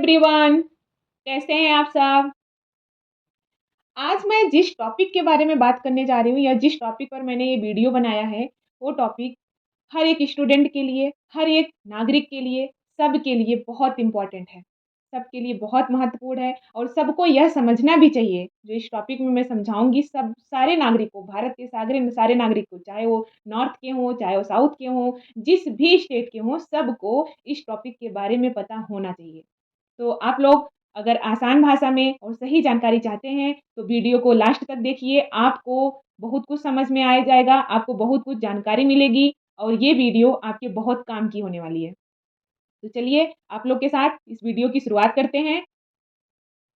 Everyone, कैसे हैं आप सब? आज मैं जिस टॉपिक के बारे में बात करने जा रही हूँ या जिस टॉपिक पर मैंने ये वीडियो बनाया है, वो टॉपिक हर एक स्टूडेंट के लिए, हर एक नागरिक के लिए, सबके लिए बहुत इम्पोर्टेंट है। सबके लिए बहुत महत्वपूर्ण है और सबको यह समझना भी चाहिए, जो इस टॉपिक में मैं समझाऊँगी सब सारे नागरिकों, भारत के सागरे सारे नागरिकों, चाहे वो नॉर्थ के हों, चाहे वो साउथ के हों, जिस भी स्टेट के हों, सबको इस टॉपिक के बारे में पता होना चाहिए। तो आप लोग अगर आसान भाषा में और सही जानकारी चाहते हैं, तो वीडियो को लास्ट तक देखिए, आपको बहुत कुछ समझ में आ जाएगा, आपको बहुत कुछ जानकारी मिलेगी और ये वीडियो आपके बहुत काम की होने वाली है। तो चलिए, आप लोग के साथ इस वीडियो की शुरुआत करते हैं।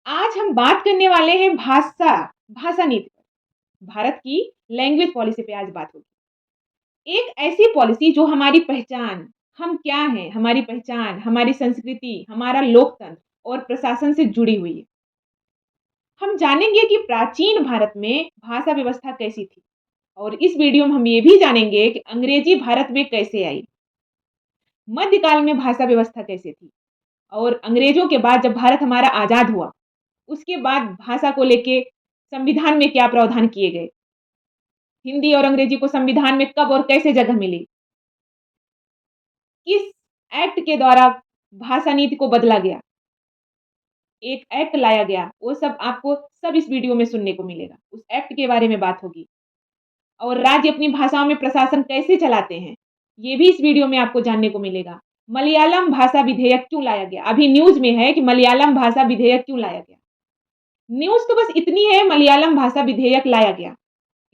आज हम बात करने वाले हैं भाषा नीति पर। भारत की लैंग्वेज पॉलिसी पे आज बात होगी। एक ऐसी पॉलिसी जो हमारी पहचान, हम क्या हैं, हमारी पहचान, हमारी संस्कृति, हमारा लोकतंत्र और प्रशासन से जुड़ी हुई है। हम जानेंगे कि प्राचीन भारत में भाषा व्यवस्था कैसी थी और इस वीडियो में हम ये भी जानेंगे कि अंग्रेजी भारत में कैसे आई, मध्यकाल में भाषा व्यवस्था कैसे थी और अंग्रेजों के बाद जब भारत हमारा आजाद हुआ, उसके बाद भाषा को लेके संविधान में क्या प्रावधान किए गए, हिंदी और अंग्रेजी को संविधान में कब और कैसे जगह मिली, किस एक्ट के द्वारा भाषा नीति को बदला गया, एक एक्ट लाया गया, वो सब आपको सब इस वीडियो में सुनने को मिलेगा। उस एक्ट के बारे में बात होगी और राज्य अपनी भाषाओं में प्रशासन कैसे चलाते हैं, ये भी इस वीडियो में आपको जानने को मिलेगा। मलयालम भाषा विधेयक क्यों लाया गया? अभी न्यूज़ में है कि मलयालम भाषा विधेयक क्यों लाया गया। न्यूज़ तो बस इतनी है, मलयालम भाषा विधेयक लाया गया।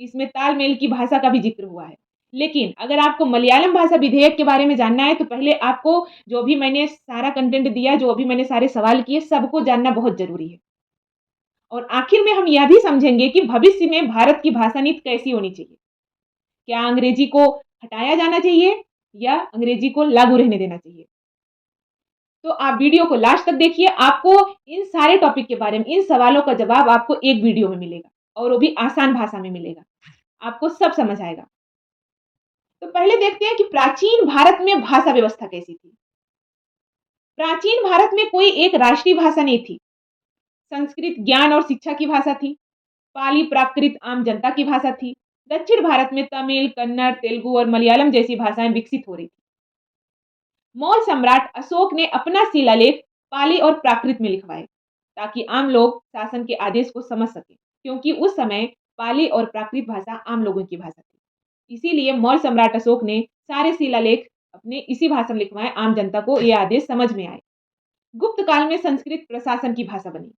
इसमें तालमेल की भाषा का भी ज़िक्र हुआ है। लेकिन अगर आपको मलयालम भाषा विधेयक के बारे में जानना है, तो पहले आपको जो भी मैंने सारा कंटेंट दिया, जो अभी मैंने सारे सवाल किए, सबको जानना बहुत ज़रूरी है। और आखिर में हम यह भी समझेंगे कि भविष्य में भारत की भाषा नीति कैसी होनी चाहिए। क्या अंग्रेजी को हटाया जाना चाहिए या अंग्रेजी को लागू रहने देना चाहिए? तो आप वीडियो को लास्ट तक देखिए, आपको इन सारे टॉपिक के बारे में, इन सवालों का जवाब आपको एक वीडियो में मिलेगा और वो भी आसान भाषा में मिलेगा। आपको सब समझ आएगा। तो पहले देखते हैं कि प्राचीन भारत में भाषा व्यवस्था कैसी थी। प्राचीन भारत में कोई एक राष्ट्रीय भाषा नहीं थी। संस्कृत ज्ञान और शिक्षा की भाषा थी। पाली प्राकृत आम जनता की भाषा थी। दक्षिण भारत में तमिल, कन्नड़, तेलुगु और मलयालम जैसी भाषाएं विकसित हो रही थी। मौर्य सम्राट अशोक ने अपना शिलालेख पाली और प्राकृत में लिखवाए ताकि आम लोग शासन के आदेश को समझ सके, क्योंकि उस समय पाली और प्राकृत भाषा आम लोगों की भाषा थी। इसीलिए मौर्य सम्राट अशोक ने सारे शिलालेख अपने इसी भाषा में लिखवाए, आम जनता को ये आदेश समझ में आए। गुप्त काल में संस्कृत प्रशासन की भाषा बनी।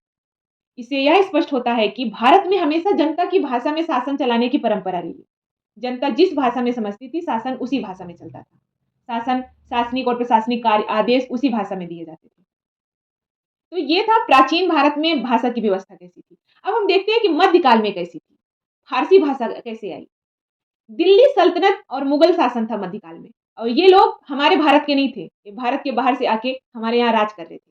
इससे यह स्पष्ट होता है कि भारत में हमेशा जनता की भाषा में शासन चलाने की परंपरा रही है। जनता जिस भाषा में समझती थी, शासन उसी भाषा में चलता था। शासन, शासनिक और प्रशासनिक कार्य आदेश उसी भाषा में दिए जाते थे। तो ये था प्राचीन भारत में भाषा की व्यवस्था कैसी थी। अब हम देखते हैं कि मध्यकाल में कैसी थी। फारसी भाषा कैसे आई। दिल्ली सल्तनत और मुगल शासन था मध्यकाल में और ये लोग हमारे भारत के नहीं थे, ये भारत के बाहर से आके हमारे यहाँ राज कर रहे थे।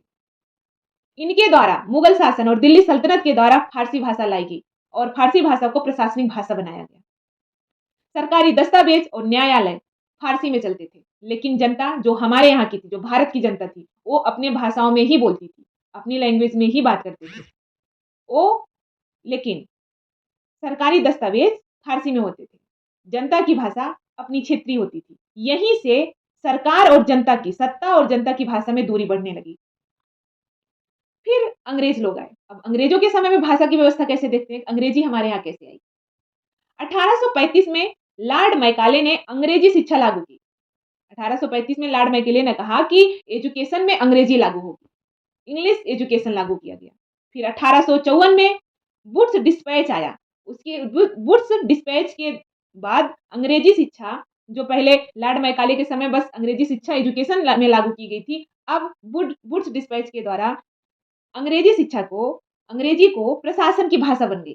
इनके द्वारा मुगल शासन और दिल्ली सल्तनत के द्वारा फारसी भाषा लाई गई और फारसी भाषा को प्रशासनिक भाषा बनाया गया। सरकारी दस्तावेज और न्यायालय फारसी में चलते थे, लेकिन जनता जो हमारे यहाँ की थी, जो भारत की जनता थी, वो अपने भाषाओं में ही बोलती थी, अपनी लैंग्वेज में ही बात करते थे। वो लेकिन सरकारी दस्तावेज फारसी में होते थे। जनता की भाषा अपनी क्षेत्रीय होती थी। यहीं से सरकार और जनता की, सत्ता और जनता की भाषा में दूरी बढ़ने लगी। फिर अंग्रेज लोग आए। अब अंग्रेजों के समय में भाषा की व्यवस्था कैसे देखते हैं, अंग्रेजी हमारे यहाँ कैसे आई। 1835 में लॉर्ड मैकाले ने अंग्रेजी शिक्षा लागू की। 1835 में लॉर्ड मैकाले ने कहा कि एजुकेशन में अंग्रेजी लागू होगी, इंग्लिश एजुकेशन लागू किया गया। फिर 1854 में वुड्स डिस्पैच आया। उसके वुड्स डिस्पैच के बाद अंग्रेजी शिक्षा, जो पहले लॉर्ड मैकाले के समय बस अंग्रेजी शिक्षा एजुकेशन में लागू की गई थी, अब वुड्स डिस्पैच के द्वारा अंग्रेजी को प्रशासन की भाषा बन गई।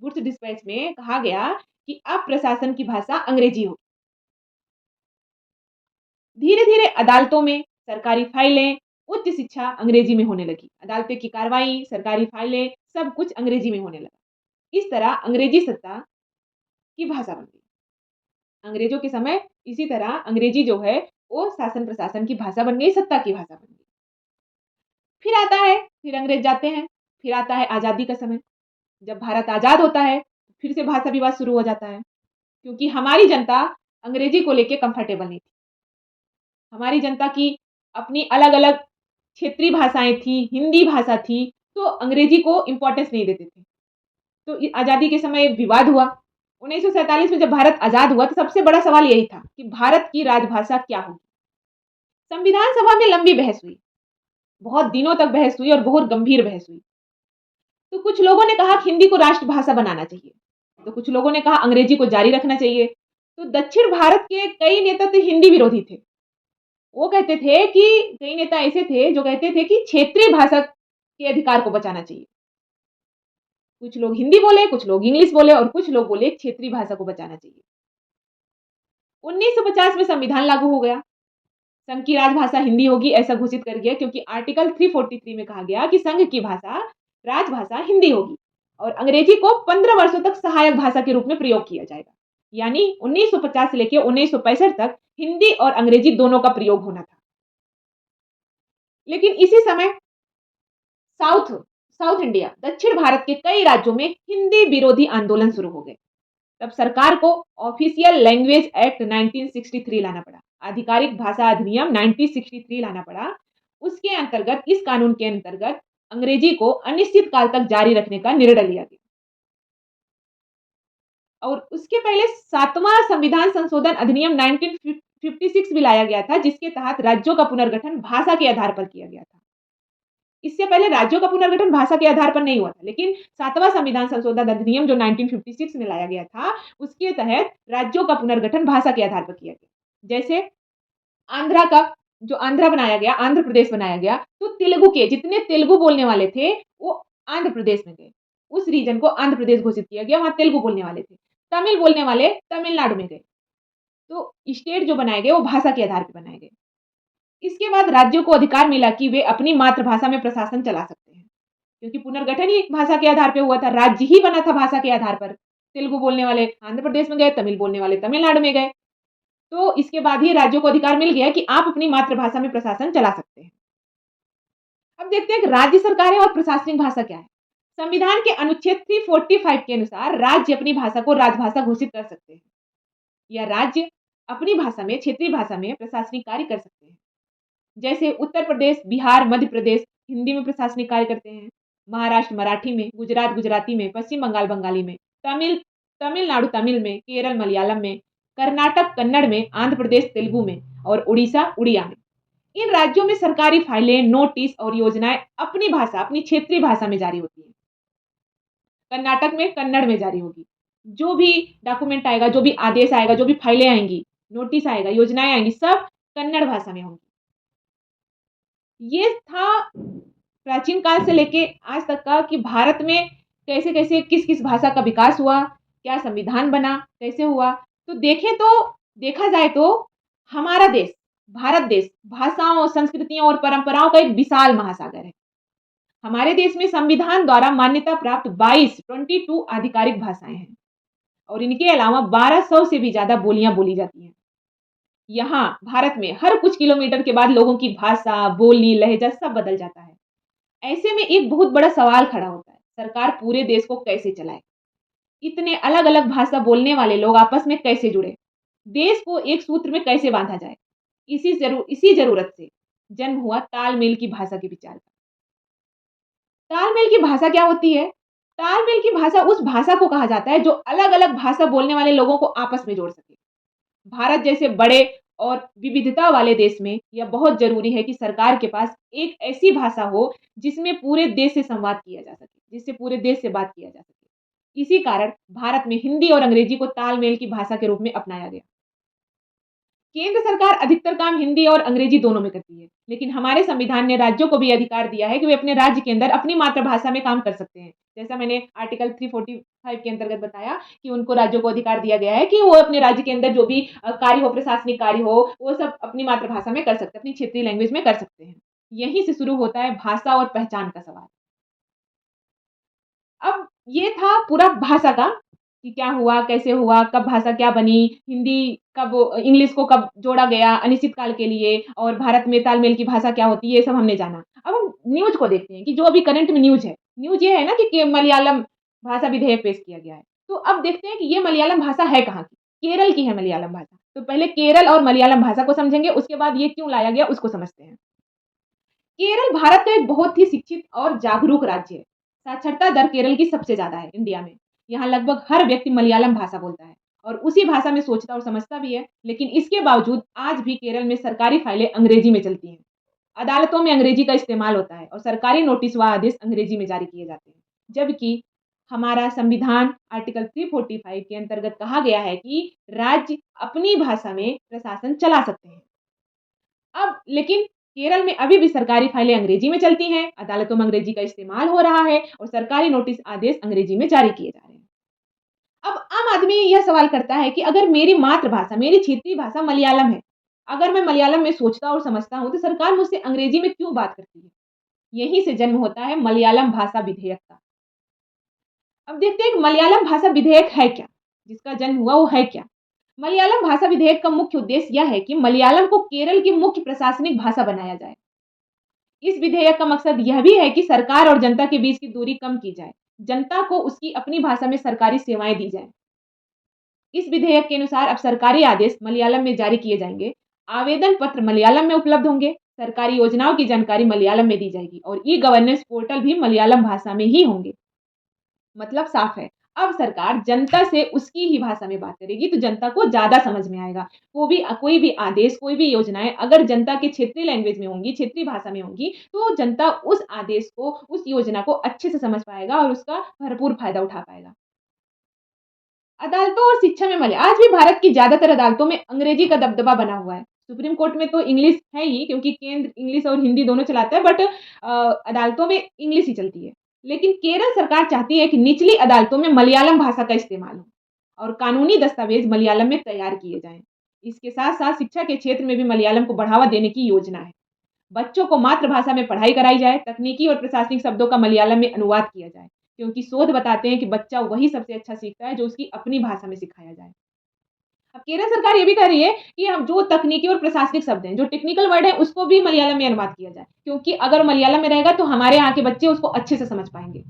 वुड्स डिस्पैच में कहा गया कि अब प्रशासन की भाषा अंग्रेजी होगी। धीरे धीरे अदालतों में सरकारी फाइलें, उच्च शिक्षा अंग्रेजी में होने लगी। अदालतें की कार्रवाई, सरकारी फाइलें, सब कुछ अंग्रेजी में होने लगा। इस तरह अंग्रेजी सत्ता की भाषा बन गई। अंग्रेजों के समय इसी तरह अंग्रेजी जो है वो शासन प्रशासन की भाषा बन गई, सत्ता की भाषा बन गई। फिर आता है, फिर अंग्रेज जाते हैं, फिर आता है आज़ादी का समय। जब भारत आज़ाद होता है, फिर से भाषा विवाद शुरू हो जाता है, क्योंकि हमारी जनता अंग्रेजी को लेके कंफर्टेबल नहीं थी। हमारी जनता की अपनी अलग-अलग क्षेत्रीय भाषाएँ थी, हिंदी भाषा थी, तो अंग्रेजी को इम्पोर्टेंस नहीं देते थे। तो आज़ादी के समय एक विवाद हुआ। 1947 में जब भारत आज़ाद हुआ, तो सबसे बड़ा सवाल यही था कि भारत की राजभाषा क्या होगी? संविधान सभा में लंबी बहस हुई, बहुत दिनों तक बहस हुई और बहुत गंभीर बहस हुई। तो कुछ लोगों ने कहा कि हिंदी को राष्ट्रभाषा बनाना चाहिए, तो कुछ लोगों ने कहा अंग्रेजी को जारी रखना चाहिए। तो दक्षिण भारत के कई नेता तो हिंदी विरोधी थे। वो कहते थे कि कई नेता ऐसे थे जो कहते थे कि क्षेत्रीय भाषा के अधिकार को बचाना चाहिए। कुछ लोग हिंदी बोले, कुछ लोग इंग्लिश बोले और कुछ लोग बोले क्षेत्रीय भाषा को बचाना चाहिए। 1950 में संविधान लागू हो गया। संघ की राजभाषा हिंदी होगी ऐसा घोषित कर गया, क्योंकि आर्टिकल 343 में कहा गया कि संघ की भाषा राजभाषा हिंदी होगी और अंग्रेजी को 15 वर्षों तक सहायक भाषा के रूप में प्रयोग किया जाएगा। यानी 1950 से लेकर 1965 तक हिंदी और अंग्रेजी दोनों का प्रयोग होना था। लेकिन इसी समय साउथ साउथ इंडिया, दक्षिण भारत के कई राज्यों में हिंदी विरोधी आंदोलन शुरू हो गए। तब सरकार को ऑफिशियल लैंग्वेज एक्ट 1963 लाना पड़ा, आधिकारिक भाषा अधिनियम 1963 लाना पड़ा। उसके अंतर्गत, इस कानून के अंतर्गत अंग्रेजी को अनिश्चित काल तक जारी रखने का निर्णय लिया गया। और उसके पहले 7वां संविधान संशोधन अधिनियम 1956 भी लाया गया था, जिसके तहत राज्यों का पुनर्गठन भाषा के आधार पर किया गया था। इससे पहले राज्यों का पुनर्गठन भाषा के आधार पर नहीं हुआ था, लेकिन 7वां संविधान संशोधन अधिनियम जो 1956 में लाया गया था, उसके तहत राज्यों का पुनर्गठन भाषा के आधार पर किया गया। जैसे आंध्रा का जो आंध्रा बनाया गया, आंध्र प्रदेश बनाया गया, तो तेलुगु के जितने तेलुगु बोलने वाले थे, वो आंध्र प्रदेश में गए। उस रीजन को आंध्र प्रदेश घोषित किया गया, वहाँ तेलुगु बोलने वाले थे। तमिल बोलने वाले तमिलनाडु में गए। तो स्टेट जो बनाए गए, वो भाषा के आधार पर बनाए गए। इसके बाद राज्यों को अधिकार मिला कि वे अपनी मातृभाषा में प्रशासन चला सकते हैं, क्योंकि पुनर्गठन ही भाषा के आधार पे हुआ था, राज्य ही बना था भाषा के आधार पर। तेलुगु बोलने वाले आंध्र प्रदेश में गए, तमिल बोलने वाले तमिलनाडु में गए। तो इसके बाद ही राज्यों को अधिकार मिल गया कि आप अपनी मातृभाषा में प्रशासन चला सकते हैं। अब देखते हैं कि राज्य सरकारें और प्रशासनिक भाषा क्या है। संविधान के अनुच्छेद 345 के अनुसार राज्य अपनी भाषा को राजभाषा घोषित कर सकते हैं, या राज्य अपनी भाषा में, क्षेत्रीय भाषा में प्रशासनिक कार्य कर सकते हैं। जैसे उत्तर प्रदेश, बिहार, मध्य प्रदेश हिंदी में प्रशासनिक कार्य करते हैं, महाराष्ट्र मराठी में, गुजरात गुजराती में, पश्चिम बंगाल बंगाली में, तमिलनाडु तमिल में, केरल मलयालम में, कर्नाटक कन्नड़ में, आंध्र प्रदेश तेलुगु में और उड़ीसा उड़िया में। इन राज्यों में सरकारी फाइलें, नोटिस और योजनाएं अपनी भाषा, अपनी क्षेत्रीय भाषा में जारी होती हैं। कर्नाटक में कन्नड़ में जारी होगी। जो भी डॉक्यूमेंट आएगा, जो भी आदेश आएगा, जो भी फाइलें आएंगी, नोटिस आएगा, योजनाएं आएंगी, सब कन्नड़ भाषा में होंगी। ये था प्राचीन काल से लेके आज तक का कि भारत में कैसे-कैसे, किस-किस भाषा का विकास हुआ, क्या संविधान बना, कैसे हुआ। तो देखा जाए तो हमारा देश, भारत देश भाषाओं, संस्कृतियों और परंपराओं का एक विशाल महासागर है। हमारे देश में संविधान द्वारा मान्यता प्राप्त 22 आधिकारिक भाषाएं हैं और इनके अलावा 1200 से भी ज्यादा बोलियां बोली जाती हैं। यहाँ भारत में हर कुछ किलोमीटर के बाद लोगों की भाषा, बोली, लहजा सब बदल जाता है। ऐसे में एक बहुत बड़ा सवाल खड़ा होता है, सरकार पूरे देश को कैसे चलाए? इतने अलग-अलग भाषा बोलने वाले लोग आपस में कैसे जुड़े? देश को एक सूत्र में कैसे बांधा जाए? इसी जरूरत से जन्म हुआ तालमेल की भाषा के विचार का। तालमेल की भाषा क्या होती है? तालमेल की भाषा उस भाषा को कहा जाता है जो अलग-अलग भाषा बोलने वाले लोगों को आपस में जोड़ सके। भारत जैसे बड़े और विविधता वाले देश में यह बहुत ज़रूरी है कि सरकार के पास एक ऐसी भाषा हो जिसमें पूरे देश से संवाद किया जा सके, जिससे पूरे देश से बात किया जा सके। इसी कारण भारत में हिंदी और अंग्रेजी को तालमेल की भाषा के रूप में अपनाया गया। केंद्र सरकार अधिकतर काम हिंदी और अंग्रेजी दोनों में करती है, लेकिन हमारे संविधान ने राज्यों को भी अधिकार दिया है कि वे अपने राज्य के अंदर अपनी मातृभाषा में काम कर सकते हैं। जैसा मैंने आर्टिकल 345 के अंतर्गत बताया कि उनको राज्यों को अधिकार दिया गया है कि वो अपने राज्य के अंदर जो भी कार्य हो, प्रशासनिक कार्य हो, वो सब अपनी मातृभाषा में कर सकते हैं, अपनी क्षेत्रीय लैंग्वेज में कर सकते हैं। यहीं से शुरू होता है भाषा और पहचान का सवाल। अब ये था पूरा भाषा का। कि क्या हुआ, कैसे हुआ, कब भाषा क्या बनी, हिंदी कब इंग्लिश को कब जोड़ा गया अनिश्चित काल के लिए और भारत में तालमेल की भाषा क्या होती है, ये सब हमने जाना। अब हम न्यूज़ को देखते हैं कि जो अभी करंट में न्यूज़ है। न्यूज़ ये है ना कि मलयालम भाषा विधेयक पेश किया गया है। तो अब देखते हैं कि ये मलयालम भाषा है कहाँ की? केरल की है मलयालम भाषा। तो पहले केरल और मलयालम भाषा को समझेंगे, उसके बाद ये क्यों लाया गया उसको समझते हैं। केरल भारत का एक बहुत ही शिक्षित और जागरूक राज्य है। साक्षरता दर केरल की सबसे ज़्यादा है इंडिया में। यहाँ लगभग हर व्यक्ति मलयालम भाषा बोलता है और उसी भाषा में सोचता और समझता भी है। लेकिन इसके बावजूद आज भी केरल में सरकारी फाइलें अंग्रेजी में चलती हैं। अदालतों में अंग्रेजी का इस्तेमाल होता है और सरकारी नोटिस व आदेश अंग्रेजी में जारी किए जाते हैं। जबकि हमारा संविधान आर्टिकल 345 के अंतर्गत कहा गया है कि राज्य अपनी भाषा में प्रशासन चला सकते हैं। अब लेकिन केरल में अभी भी सरकारी फाइलें अंग्रेजी में चलती हैं, अदालतों में अंग्रेजी का इस्तेमाल हो रहा है और सरकारी नोटिस आदेश अंग्रेजी में जारी किए जा रहे हैं। अब आम आदमी यह सवाल करता है कि अगर मेरी मातृभाषा, मेरी क्षेत्रीय भाषा मलयालम है, अगर मैं मलयालम में सोचता और समझता हूँ, तो सरकार मुझसे अंग्रेजी में क्यों बात करती है? यहीं से जन्म होता है मलयालम भाषा विधेयक का। अब देखते हैं कि मलयालम भाषा विधेयक है क्या? जिसका जन्म हुआ वो है क्या? मलयालम भाषा विधेयक का मुख्य उद्देश्य यह है कि मलयालम को केरल की मुख्य प्रशासनिक भाषा बनाया जाए। इस विधेयक का मकसद यह भी है कि सरकार और जनता के बीच की दूरी कम की जाए। जनता को उसकी अपनी भाषा में सरकारी सेवाएं दी जाएं। इस विधेयक के अनुसार अब सरकारी आदेश मलयालम में जारी किए जाएंगे। आवेदन पत्र मलयालम में उपलब्ध होंगे। सरकारी योजनाओं की जानकारी मलयालम में दी जाएगी और ई गवर्नेंस पोर्टल भी मलयालम भाषा में ही होंगे। मतलब साफ है, अब सरकार जनता से उसकी ही भाषा में बात करेगी तो जनता को ज़्यादा समझ में आएगा। कोई भी आदेश, कोई भी योजनाएँ अगर जनता के क्षेत्रीय लैंग्वेज में होंगी, क्षेत्रीय भाषा में होंगी, तो जनता उस आदेश को, उस योजना को अच्छे से समझ पाएगा और उसका भरपूर फ़ायदा उठा पाएगा। अदालतों और शिक्षा में मलया आज भी भारत की ज़्यादातर अदालतों में अंग्रेजी का दबदबा बना हुआ है। सुप्रीम कोर्ट में तो इंग्लिश है ही क्योंकि केंद्र इंग्लिश और हिंदी दोनों चलाता है बट अदालतों में इंग्लिश ही चलती है। लेकिन केरल सरकार चाहती है कि निचली अदालतों में मलयालम भाषा का इस्तेमाल हो और कानूनी दस्तावेज मलयालम में तैयार किए जाएँ। इसके साथ-साथ शिक्षा के क्षेत्र में भी मलयालम को बढ़ावा देने की योजना है। बच्चों को मातृभाषा में पढ़ाई कराई जाए, तकनीकी और प्रशासनिक शब्दों का मलयालम में अनुवाद किया जाए, क्योंकि शोध बताते हैं कि बच्चा वही सबसे अच्छा सीखता है जो उसकी अपनी भाषा में सिखाया जाए। अब केरल सरकार ये भी कह रही है कि हम जो तकनीकी और प्रशासनिक शब्द हैं, जो टेक्निकल वर्ड है उसको भी मलयालम में अनुवाद किया जाए, क्योंकि अगर मलयालम में रहेगा तो हमारे यहाँ के बच्चे उसको अच्छे से समझ पाएँगे।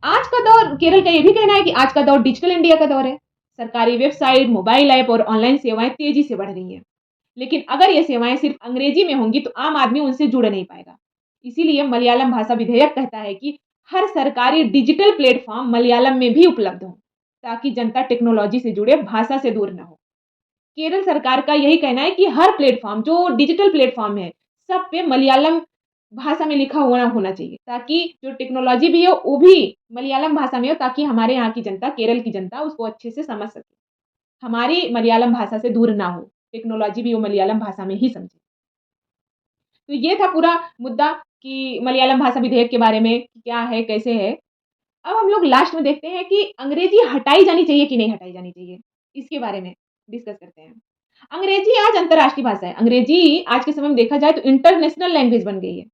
आज का दौर केरल का ये भी कहना है कि आज का दौर डिजिटल इंडिया का दौर है। सरकारी वेबसाइट, मोबाइल ऐप और ऑनलाइन सेवाएँ तेज़ी से बढ़ रही हैं। लेकिन अगर ये सेवाएँ सिर्फ़ अंग्रेजी में होंगी तो आम आदमी उनसे जुड़ नहीं पाएगा। इसीलिए मलयालम भाषा विधेयक कहता है कि हर सरकारी डिजिटल प्लेटफ़ॉर्म मलयालम में भी उपलब्ध हो, ताकि जनता टेक्नोलॉजी से जुड़े भाषा से दूर ना हो। केरल सरकार का यही कहना है कि हर प्लेटफ़ॉर्म जो डिजिटल प्लेटफ़ॉर्म है, सब पे मलयालम भाषा में लिखा हुआ होना चाहिए, ताकि जो टेक्नोलॉजी भी है वो भी मलयालम भाषा में हो ताकि हमारे यहाँ की जनता, केरल की जनता उसको अच्छे से समझ सके। हमारी मलयालम भाषा से दूर ना हो, टेक्नोलॉजी भी वो मलयालम भाषा में ही समझे। तो ये था पूरा मुद्दा कि मलयालम भाषा विधेयक के बारे में कि क्या है, कैसे है। अब हम लोग लास्ट में देखते हैं कि अंग्रेजी हटाई जानी चाहिए कि नहीं हटाई जानी चाहिए, इसके बारे में डिस्कस करते हैं। अंग्रेजी आज अंतर्राष्ट्रीय भाषा है। अंग्रेजी आज के समय में देखा जाए तो इंटरनेशनल लैंग्वेज बन गई है।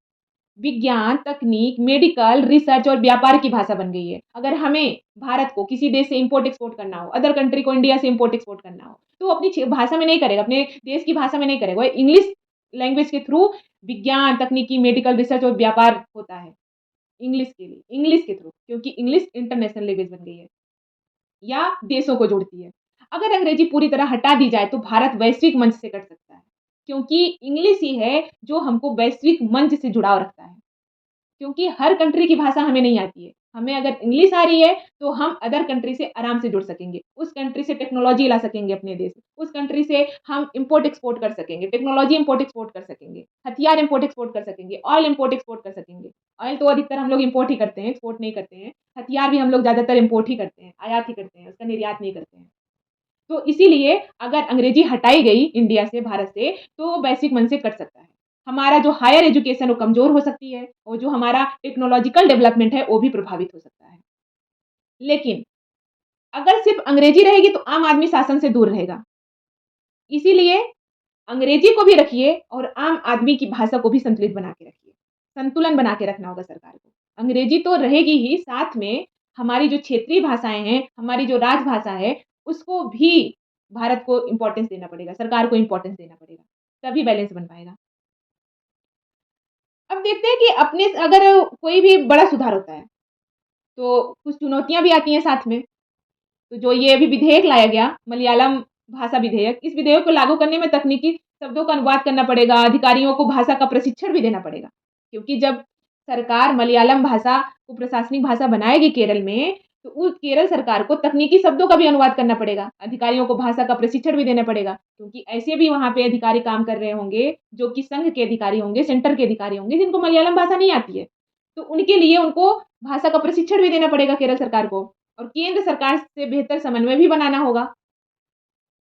विज्ञान, तकनीक, मेडिकल, रिसर्च और व्यापार की भाषा बन गई है। अगर हमें भारत को किसी देश से इम्पोर्ट एक्सपोर्ट करना हो, अदर कंट्री को इंडिया से इम्पोर्ट एक्सपोर्ट करना हो, तो वो अपनी भाषा में नहीं करेगा, अपने देश की भाषा में नहीं करेगा। वो इंग्लिश लैंग्वेज के थ्रू विज्ञान, तकनीकी, मेडिकल, रिसर्च और व्यापार होता है। इंग्लिश के लिए, इंग्लिश के थ्रू क्योंकि इंग्लिश इंटरनेशनल लैंग्वेज बन गई है या देशों को जोड़ती है। अगर अंग्रेजी पूरी तरह हटा दी जाए तो भारत वैश्विक मंच से कट सकता है, क्योंकि इंग्लिश ही है जो हमको वैश्विक मंच से जुड़ाव रखता है। क्योंकि हर कंट्री की भाषा हमें नहीं आती है। हमें अगर इंग्लिश आ रही है, तो हम अदर कंट्री से आराम से जुड़ सकेंगे। उस कंट्री से टेक्नोलॉजी ला सकेंगे अपने देश। उस कंट्री से हम इम्पोर्ट एक्सपोर्ट कर सकेंगे, टेक्नोलॉजी इम्पोर्ट एक्सपोर्ट कर सकेंगे, हथियार इम्पोर्ट एक्सपोर्ट कर सकेंगे, ऑयल इम्पोर्ट एक्सपोर्ट कर सकेंगे। ऑयल तो अधिकतर हम लोग इम्पोर्ट ही करते हैं, एक्सपोर्ट नहीं करते हैं। हथियार भी हम लोग ज़्यादातर इम्पोर्ट ही करते हैं, आयात ही करते हैं, उसका निर्यात नहीं करते हैं। तो इसीलिए अगर अंग्रेजी हटाई गई इंडिया से, भारत से, तो वैश्विक मंच से कट सकता है। हमारा जो हायर एजुकेशन वो कमज़ोर हो सकती है और जो हमारा टेक्नोलॉजिकल डेवलपमेंट है, वो भी प्रभावित हो सकता है। लेकिन अगर सिर्फ़ अंग्रेजी रहेगी तो आम आदमी शासन से दूर रहेगा। इसीलिए अंग्रेजी को भी रखिए और आम आदमी की भाषा को भी संतुलित बना के रखिए। संतुलन बना के रखना होगा सरकार को। अंग्रेजी तो रहेगी ही, साथ में हमारी जो क्षेत्रीय भाषाएँ हैं, हमारी जो राजभाषा है, उसको भी भारत को इम्पोर्टेंस देना पड़ेगा, सरकार को इम्पोर्टेंस देना पड़ेगा, तभी बैलेंस बन पाएगा। अब देखते हैं कि अपने अगर कोई भी बड़ा सुधार होता है, तो कुछ चुनौतियाँ भी आती हैं साथ में। तो जो ये अभी विधेयक लाया गया, मलयालम भाषा विधेयक, इस विधेयक को लागू करने में तकनीकी शब्दों का अनुवाद करना पड़ेगा, अधिकारियों को भाषा का प्रशिक्षण भी देना पड़ेगा। क्योंकि जब सरकार मलयालम भाषा को प्रशासनिक भाषा बनाएगी केरल में, तो उस केरल सरकार को तकनीकी शब्दों का भी अनुवाद करना पड़ेगा। अधिकारियों को भाषा का प्रशिक्षण भी देना पड़ेगा, क्योंकि ऐसे भी वहाँ पे अधिकारी काम कर रहे होंगे, जो कि संघ के अधिकारी होंगे, सेंटर के अधिकारी होंगे, जिनको मलयालम भाषा नहीं आती है। तो उनके लिए उनको भाषा का प्रशिक्षण भी देना पड़ेगा केरल सरकार को। और केंद्र सरकार से बेहतर समन्वय भी बनाना होगा।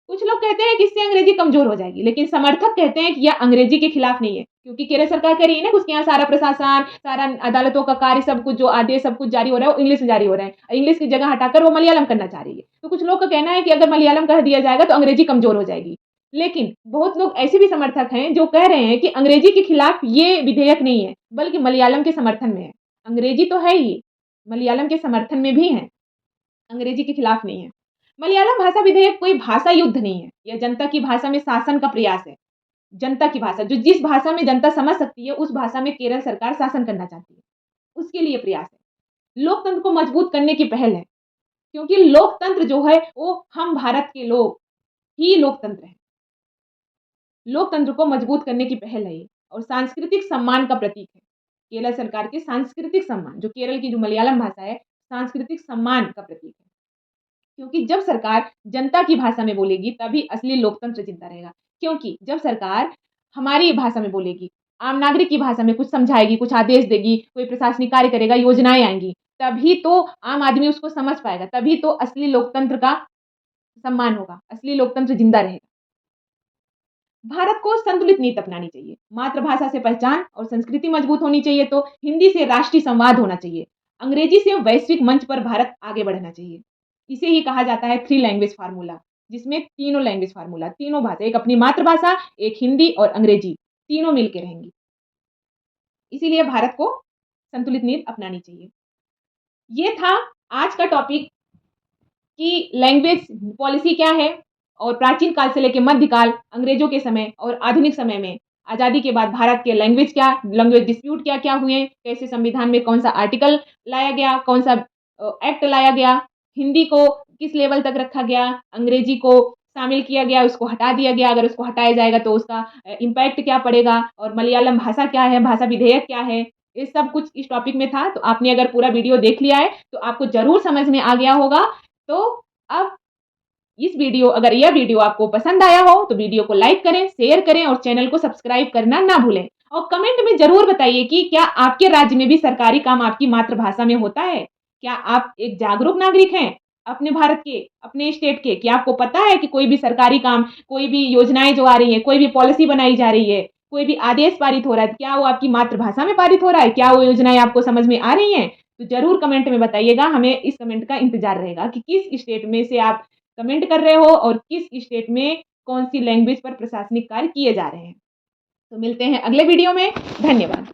कुछ लोग कहते हैं कि इससे अंग्रेजी कमज़ोर हो जाएगी, लेकिन समर्थक कहते हैं कि यह अंग्रेजी के खिलाफ नहीं है, क्योंकि केरल सरकार कह रही है ना कि उसके यहाँ सारा प्रशासन, सारा अदालतों का कार्य, सब कुछ जो आदेश सब कुछ जारी हो रहा है, वो इंग्लिश में जारी हो रहा है। इंग्लिश की जगह हटाकर वो मलयालम करना चाह रही है। तो कुछ लोग का कहना है कि अगर मलयालम कर दिया जाएगा तो अंग्रेजी कमज़ोर हो जाएगी। लेकिन बहुत लोग ऐसे भी समर्थक हैं जो कह रहे हैं कि अंग्रेजी के खिलाफ ये विधेयक नहीं है, बल्कि मलयालम के समर्थन में है। अंग्रेजी तो है ही, मलयालम के समर्थन में भी है। अंग्रेजी के खिलाफ नहीं है। मलयालम भाषा विधेयक कोई भाषा युद्ध नहीं है। यह जनता की भाषा में शासन का प्रयास है। जनता की भाषा, जो जिस भाषा में जनता समझ सकती है, उस भाषा में केरल सरकार शासन करना चाहती है। उसके लिए प्रयास है। लोकतंत्र को मजबूत करने की पहल है, क्योंकि लोकतंत्र जो है, वो हम भारत के लोग ही लोकतंत्र है। लोकतंत्र को मजबूत करने की पहल है ये, और सांस्कृतिक सम्मान का प्रतीक है। केरल सरकार के सांस्कृतिक सम्मान, जो केरल की जो मलयालम भाषा है, सांस्कृतिक सम्मान का प्रतीक है। क्योंकि जब सरकार जनता की भाषा में बोलेगी, तभी असली लोकतंत्र जिंदा रहेगा। क्योंकि जब सरकार हमारी भाषा में बोलेगी, आम नागरिक की भाषा में कुछ समझाएगी, कुछ आदेश देगी, कोई प्रशासनिक कार्य करेगा, योजनाएँ आएँगी, तभी तो आम आदमी उसको समझ पाएगा, तभी तो असली लोकतंत्र का सम्मान होगा, असली लोकतंत्र जिंदा रहेगा। भारत को संतुलित नीति अपनानी चाहिए। मातृभाषा से पहचान और संस्कृति मजबूत होनी चाहिए, तो हिंदी से राष्ट्रीय संवाद होना चाहिए। अंग्रेजी से वैश्विक मंच पर भारत आगे बढ़ना चाहिए। इसे ही कहा जाता है 3 लैंग्वेज फार्मूला, जिसमें तीनों लैंग्वेज फार्मूला, तीनों भाषा, एक अपनी मातृभाषा, एक हिंदी और अंग्रेजी, तीनों मिलके रहेंगी। इसीलिए भारत को संतुलित नीति अपनानी चाहिए। ये था आज का टॉपिक कि लैंग्वेज पॉलिसी क्या है, और प्राचीन काल से लेके मध्यकाल, अंग्रेजों के समय और आधुनिक समय में, आज़ादी के बाद भारत के लैंग्वेज डिस्प्यूट क्या-क्या हुए, कैसे संविधान में कौन-सा आर्टिकल लाया गया, कौन-सा एक्ट लाया गया, हिंदी को किस लेवल तक रखा गया, अंग्रेजी को शामिल किया गया, उसको हटा दिया गया, अगर उसको हटाया जाएगा तो उसका इम्पैक्ट क्या पड़ेगा, और मलयालम भाषा क्या है, भाषा विधेयक क्या है, ये सब कुछ इस टॉपिक में था। तो आपने अगर पूरा वीडियो देख लिया है, तो आपको ज़रूर समझ में आ गया होगा। तो अब अगर यह वीडियो आपको पसंद आया हो, तो वीडियो को लाइक करें, शेयर करें और चैनल को सब्सक्राइब करना ना भूलें। और कमेंट में ज़रूर बताइए कि क्या आपके राज्य में भी सरकारी काम आपकी मातृभाषा में होता है? क्या आप एक जागरूक नागरिक हैं अपने भारत के, अपने स्टेट के? क्या आपको पता है कि कोई भी सरकारी काम, कोई भी योजनाएँ जो आ रही हैं, कोई भी पॉलिसी बनाई जा रही है, कोई भी आदेश पारित हो रहा है, क्या वो आपकी मातृभाषा में पारित हो रहा है? क्या वो योजनाएँ आपको समझ में आ रही हैं? तो ज़रूर कमेंट में बताइएगा, हमें इस कमेंट का इंतज़ार रहेगा कि किस स्टेट में से आप कमेंट कर रहे हो और किस स्टेट में कौन-सी लैंग्वेज पर प्रशासनिक कार्य किए जा रहे हैं। तो मिलते हैं अगले वीडियो में। धन्यवाद।